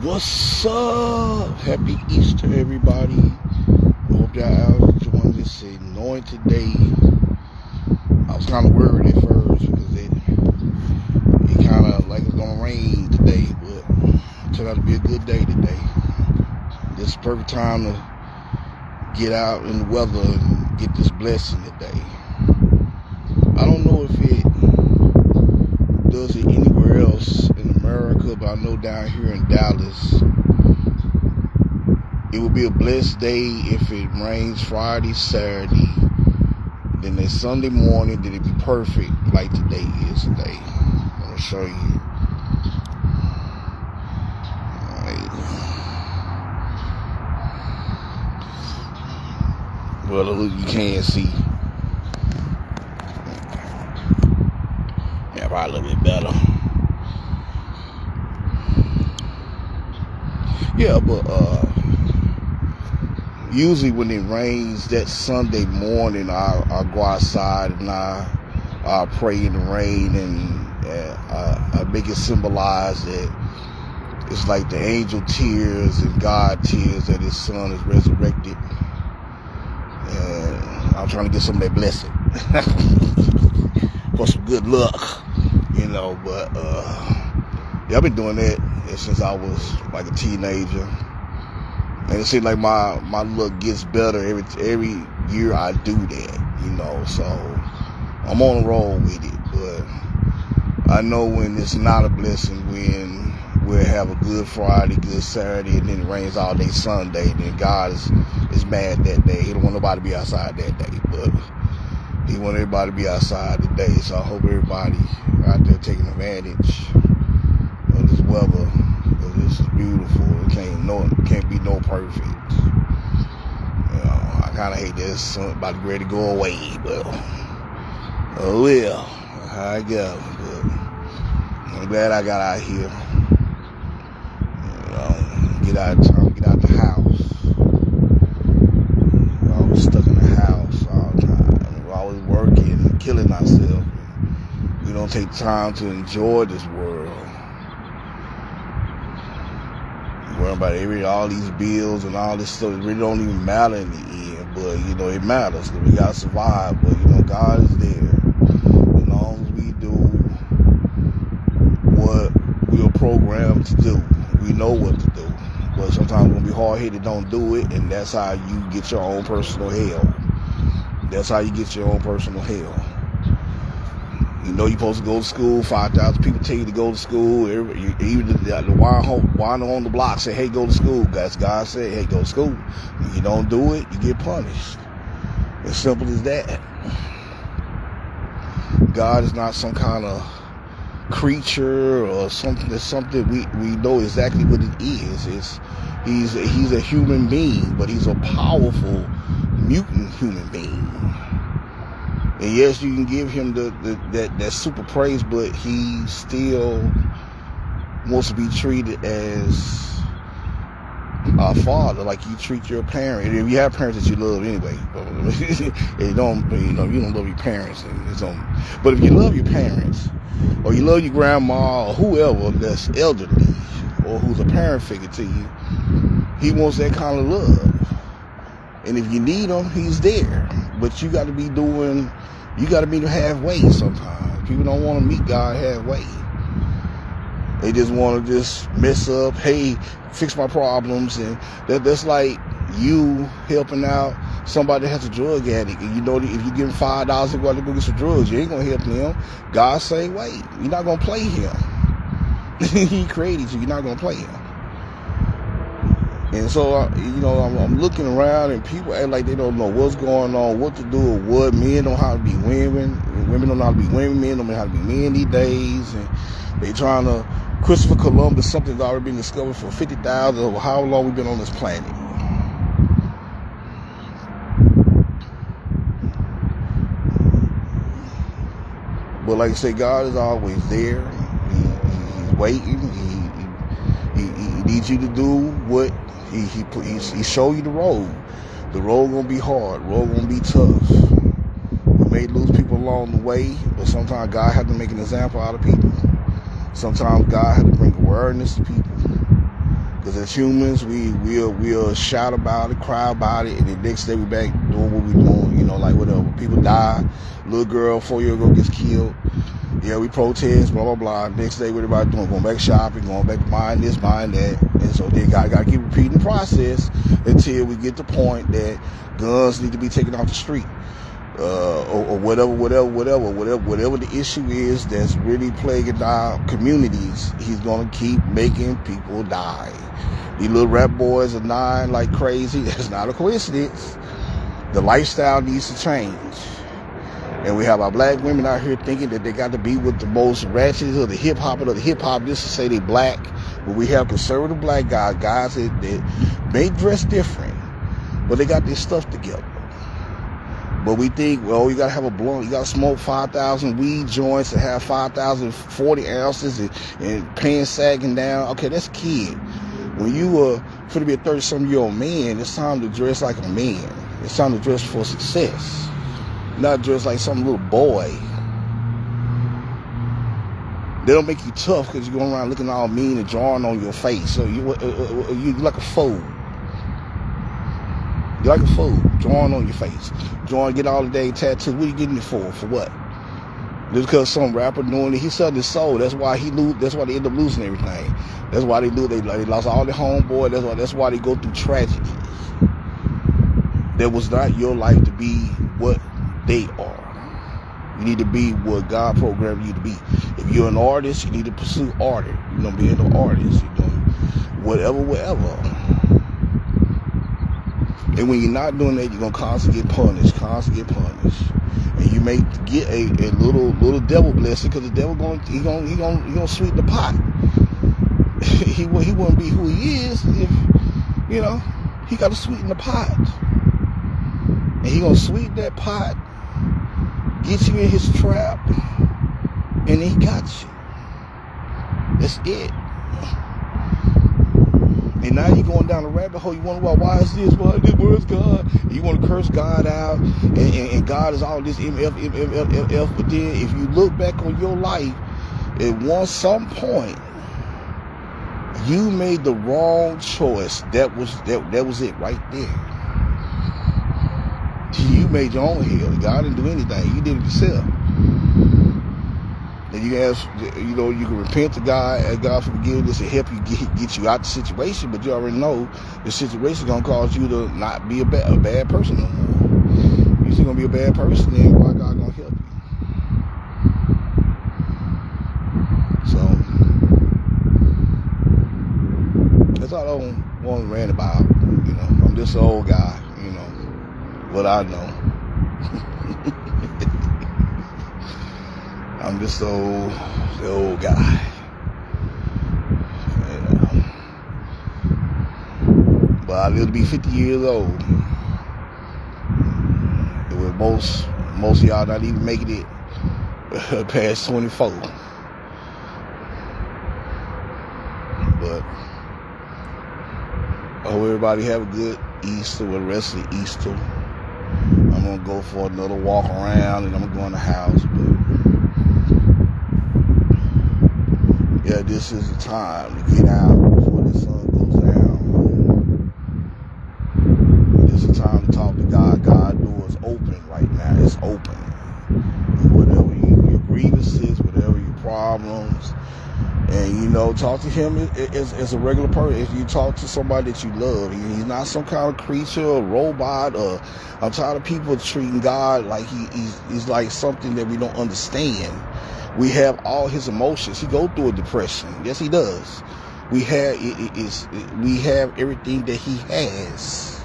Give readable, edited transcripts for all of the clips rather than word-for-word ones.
What's up? Happy Easter, everybody. Hope y'all out enjoying this anointed day. I was kind of worried at first because it kind of like it's gonna rain today, but it turned out to be a good day today. This is the perfect time to get out in the weather and get this blessing today. I don't know if it does it anywhere else in America, but I know down here in Dallas, it would be a blessed day if it rains Friday, Saturday, then that Sunday morning, then it'd be perfect like today is today. I'm gonna show you. Well, look, you can't see. Yeah, probably a little bit better. Yeah, but usually when it rains that Sunday morning, I go outside and I pray in the rain, and I make it symbolize that it's like the angel tears and God tears that his son is resurrected. And I'm trying to get some of that blessing for some good luck, but yeah, I've been doing that since I was like a teenager. And it seems like my luck gets better every year I do that, so I'm on the roll with it. But I know when it's not a blessing, when we'll have a good Friday, good Saturday, and then it rains all day Sunday, then God is mad that day. He don't want nobody to be outside that day, but he want everybody to be outside today. So I hope everybody out there taking advantage of this weather. This is beautiful. It can't be no perfect. I kind of hate this. About to ready to go away, but oh well, how I go. But I'm glad I got out here. Get out the house. We're always stuck in the house all the time. We're always working and killing ourselves. We don't take time to enjoy this world. Worrying about all these bills and all this stuff. It really don't even matter in the end, but it matters because we gotta survive. But God is there as long as we do what we are programmed to do. We know what to do, but sometimes when we hard-headed, don't do it, and that's how you get your own personal hell. That's how you get your own personal hell. You're supposed to go to school. 5,000 people tell you to go to school. Even the wine on the block say, hey, go to school. That's God said, hey, go to school. If you don't do it, you get punished. As simple as that. God is not some kind of creature or something. That's something we know exactly what it is. He's a human being, but he's a powerful mutant human being. And yes, you can give him that super praise, but he still wants to be treated as a father, like you treat your parent. And if you have parents that you love anyway, you don't love your parents. But if you love your parents, or you love your grandma, or whoever that's elderly, or who's a parent figure to you, he wants that kind of love. And if you need him, he's there. But you got to meet him halfway sometimes. People don't want to meet God halfway. They just want to just mess up, hey, fix my problems. And that's like you helping out somebody that has a drug addict. And if you give him $5 to go out and go get some drugs, you ain't going to help him. God say, wait, you're not going to play him. He created you. You're not going to play him. And so, I'm looking around and people act like they don't know what's going on, what to do, or what. Men don't know how to be women. Women don't know how to be women. Men don't know how to be men these days. And they trying to, Christopher Columbus, something's already been discovered for 50,000 or how long we've been on this planet. But like I say, God is always there. He's waiting. He needs you to do what he showed you the road. The road gonna be hard. The road gonna be tough. We may lose people along the way, but sometimes God has to make an example out of people. Sometimes God has to bring awareness to people. Because as humans, we'll shout about it, cry about it, and the next day we back doing what we doing. You know, like whatever. People die, little girl 4-year-old gets killed. Yeah, we protest, blah, blah, blah. Next day, what everybody doing? Going back shopping, going back buying this, buying that. And so they got to keep repeating the process until we get to the point that guns need to be taken off the street. Or whatever the issue is that's really plaguing our communities, he's going to keep making people die. These little rap boys are dying like crazy. That's not a coincidence. The lifestyle needs to change. And we have our black women out here thinking that they got to be with the most ratchet of the hip-hop and of the hip-hop just to say they black. But we have conservative black guys that may dress different, but they got their stuff together. But we think, well, you got to have a blunt. You got to smoke 5,000 weed joints and have 5,040 ounces and pants sagging down. Okay, that's a kid. When you were to be a 30-something-year-old man, it's time to dress like a man. It's time to dress for success. Not dress like some little boy. They don't make you tough because you're going around looking all mean and drawing on your face. So you're like a fool. You're like a fool, drawing on your face. Drawing, get all the day tattoos. What are you getting it for? For what? Just because some rapper doing it, he sold his soul. That's why that's why they end up losing everything. That's why they lost all their homeboy. That's why they go through tragedy. That was not your life to be what they are. You need to be what God programmed you to be. If you're an artist, you need to pursue art. You know, being an artist. You know, whatever. And when you're not doing that, you're gonna constantly get punished. And you may get a little devil blessing because the devil gonna sweeten the pot. he wouldn't be who he is if, you know, he got to sweeten the pot. And he gonna sweeten that pot, get you in his trap, and he got you. That's it. And now you're going down the rabbit hole. You wonder why is this? Where's God? You want to curse God out, and God is all this MF. But then if you look back on your life, at some point, you made the wrong choice. That was it right there. You made your own hell. God didn't do anything. You did it yourself. And you ask, you know, you can repent to God, ask God for forgiveness and help you get you out the situation, but you already know the situation is going to cause you to not be a bad person no more. You're still going to be a bad person, then why God going to help you? So, that's all I want to rant about. You know, I'm just an old guy, you know, what I know. I'm just the old guy. Yeah. But I live to be 50 years old. With most of y'all not even making it past 24. But I hope everybody have a good Easter with the rest of the Easter. I'm gonna go for another walk around and I'm gonna go in the house. But yeah, this is the time to get out before the sun goes down. This is the time to talk to God. God's door is open right now. It's open. Whatever your grievances, whatever your problems, and you know, talk to him as a regular person. If you talk to somebody that you love, he's not some kind of creature or robot. Or I'm tired of people treating God like he's like something that we don't understand. We have all his emotions. He goes through a depression. Yes, he does. We have everything that he has.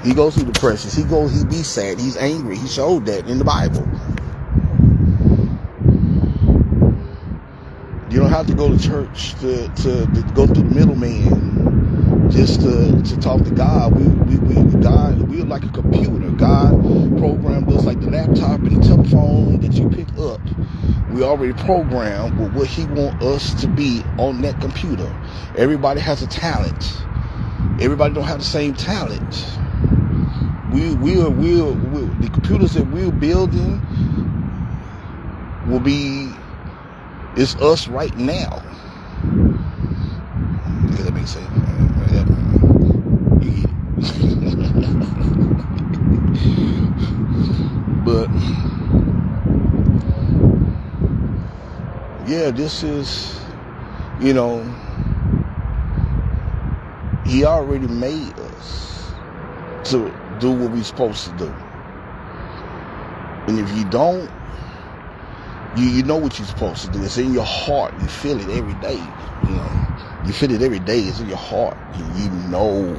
He goes through depressions. He be sad. He's angry. He showed that in the Bible. You don't have to go to church to go through the middleman just to talk to God. We're like a computer. God programmed us like the laptop and the telephone that you pick up. We already programmed with what he wants us to be on that computer. Everybody has a talent. Everybody don't have the same talent. The computers that we're building it's us right now. yeah, this is, you know, he already made us to do what we're supposed to do. And if you don't, you know what you're supposed to do. It's in your heart. You feel it every day. You know, you feel it every day. It's in your heart. You know.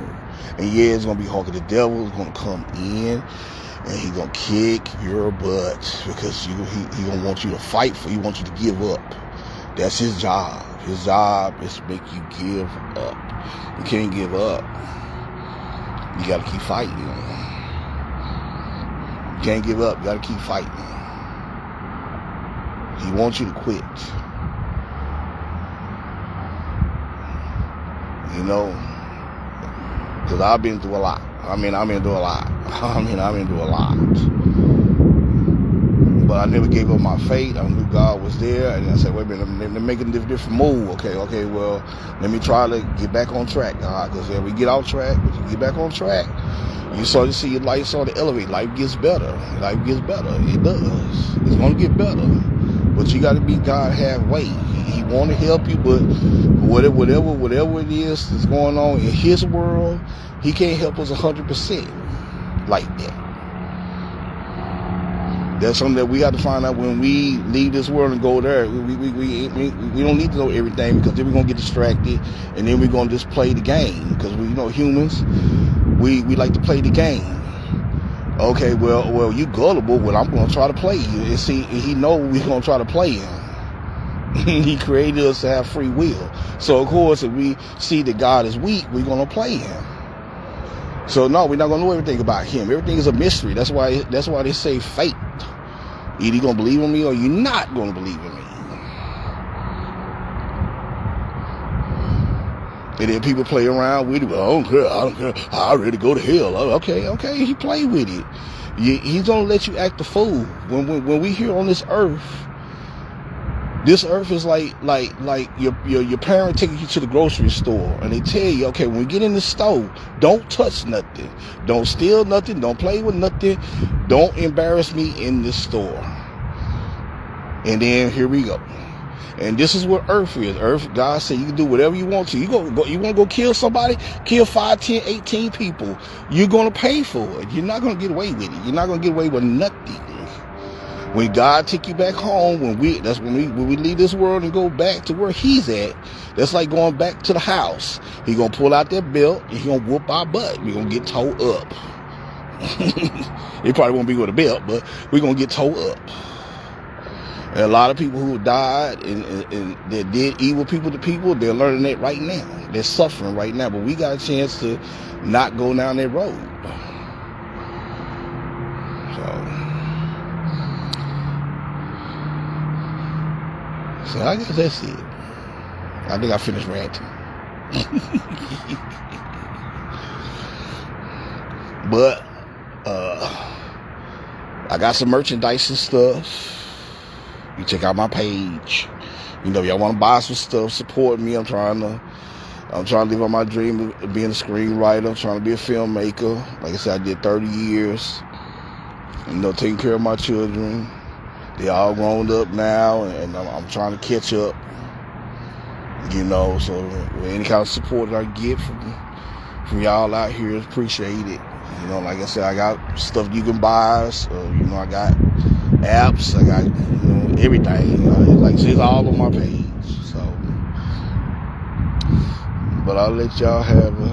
And yeah, it's going to be hard because the devil is going to come in and he's going to kick your butt because he going to want you to fight for. He wants you to give up. That's his job. His job is to make you give up. You can't give up. You got to keep fighting. You can't give up. You got to keep fighting. He wants you to quit. You know, because I've been through a lot. I've been through a lot. But I never gave up my faith. I knew God was there. And I said, wait a minute, let me make a different move. Okay, well, let me try to get back on track, God. Because if we get off track, if you get back on track, you start to see your life start to elevate. Life gets better. Life gets better. It does. It's going to get better. But you got to be God halfway. He want to help you, but whatever it is that's going on in his world, he can't help us 100% like that. That's something that we have to find out when we leave this world and go there. We don't need to know everything, because then we're going to get distracted, and then we're going to just play the game. Because we, humans, we like to play the game. Okay, well, you gullible. Well, I'm going to try to play you. And see, he know we're going to try to play him. He created us to have free will. So, of course, if we see that God is weak, we're going to play him. So, no, we're not going to know everything about him. Everything is a mystery. That's why they say faith. Either you're going to believe in me or you're not going to believe in me. And then people play around with it. Well, I don't care. I already go to hell. Okay. He play with it. He's going to let you act the fool. When we here on this earth is like your parent taking you to the grocery store, and they tell you, okay, when we get in the store, don't touch nothing. Don't steal nothing. Don't play with nothing. Don't embarrass me in this store. And then here we go. And this is what earth is. Earth, God said you can do whatever you want to. You want to go kill somebody, kill 5, 10, 18 people. You're going to pay for it. You're not going to get away with it. You're not going to get away with nothing. When God take you back home, when we leave this world and go back to where he's at, that's like going back to the house. He going to pull out that belt and he going to whoop our butt. We're going to get towed up. It probably won't be with a belt, but we're going to get towed up. And a lot of people who died and that did evil people to people, they're learning that right now. They're suffering right now. But we got a chance to not go down that road. So I guess that's it. I think I finished ranting. But I got some merchandise and stuff. You check out my page. Y'all want to buy some stuff, support me. I'm trying to live on my dream of being a screenwriter. I'm trying to be a filmmaker. Like I said, I did 30 years. Taking care of my children. They all grown up now, and I'm trying to catch up. So any kind of support that I get from y'all out here is appreciated. Like I said, I got stuff you can buy. So, I got apps. I got everything. It's all on my page. So, but I'll let y'all have a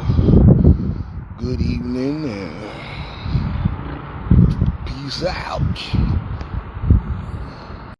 good evening and peace out.